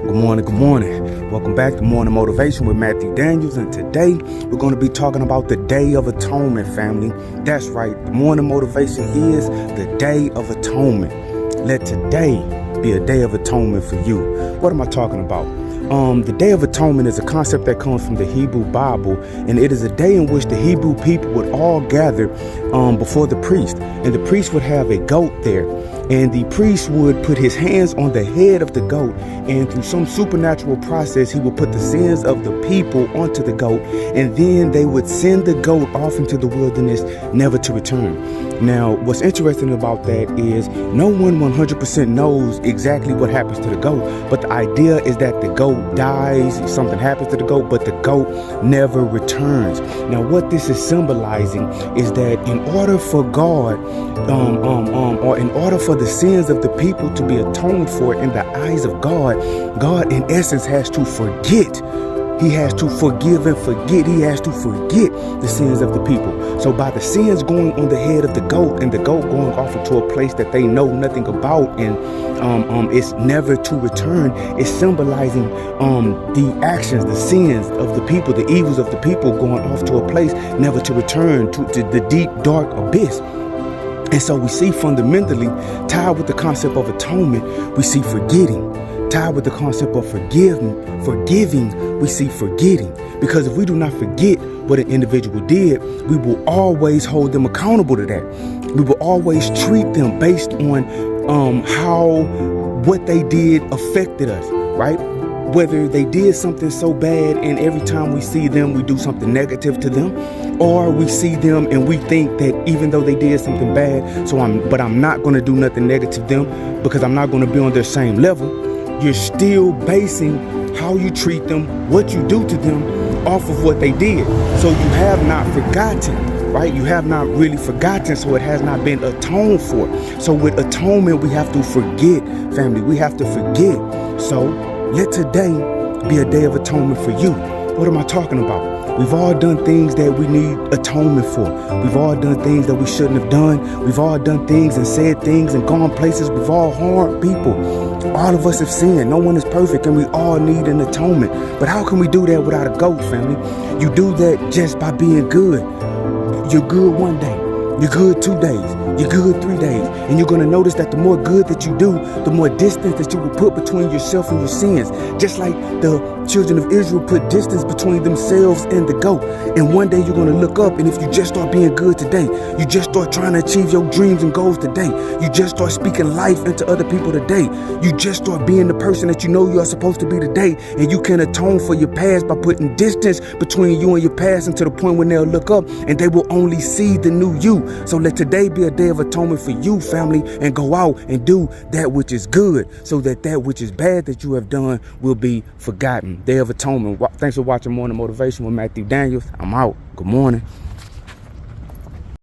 Good morning, good morning. Welcome back to Morning Motivation with Matthew Daniels, and today we're going to be talking about the Day of Atonement, family. That's right, the morning motivation is the Day of Atonement. Let today be a day of atonement for you. What am I talking about? The Day of Atonement is a concept that comes from the Hebrew Bible, and it is a day in which the Hebrew people would all gather before the priest, and the priest would have a goat there. And the priest would put his hands on the head of the goat, and through some supernatural process, he would put the sins of the people onto the goat, and then they would send the goat off into the wilderness, never to return. Now, what's interesting about that is no one 100% knows exactly what happens to the goat, but the idea is that the goat dies, something happens to the goat, but the goat never returns. Now, what this is symbolizing is that in order for God, or in order for the sins of the people to be atoned for in the eyes of God, God in essence has to forget. He has to forgive and forget. He has to forget the sins of the people. So by the sins going on the head of the goat and the goat going off into a place that they know nothing about, and it's never to return, it's symbolizing the actions, the sins of the people, the evils of the people going off to a place never to return, to the deep, dark abyss. And so we see fundamentally, tied with the concept of atonement, we see forgetting. Tied with the concept of forgiving, we see forgetting. Because if we do not forget what an individual did, we will always hold them accountable to that. We will always treat them based on how what they did affected us, right? Whether they did something so bad and every time we see them, we do something negative to them, or we see them and we think that even though they did something bad, but I'm not going to do nothing negative to them because I'm not going to be on their same level. You're still basing how you treat them, what you do to them off of what they did. So you have not forgotten, right? You have not really forgotten, so it has not been atoned for. So with atonement, we have to forget, family. We have to forget. So let today be a day of atonement for you. What am I talking about? We've all done things that we need atonement for. We've all done things that we shouldn't have done. We've all done things and said things and gone places. We've all harmed people. All of us have sinned. No one is perfect, and we all need an atonement. But how can we do that without a goat, family? You do that just by being good. You're good one day. You're good 2 days. You're good 3 days. And you're going to notice that the more good that you do, the more distance that you will put between yourself and your sins. Just like the children of Israel put distance between themselves and the goat. And one day you're going to look up, and if you just start being good today, you just start trying to achieve your dreams and goals today, you just start speaking life into other people today, you just start being the person that you know you are supposed to be today, and you can atone for your past by putting distance between you and your past, and to the point when they'll look up and they will only see the new you. So let today be a day of atonement for you, family, and go out and do that which is good, so that that which is bad that you have done will be forgotten. Day of Atonement. Thanks for watching Morning Motivation with Matthew Daniels. I'm out. Good morning.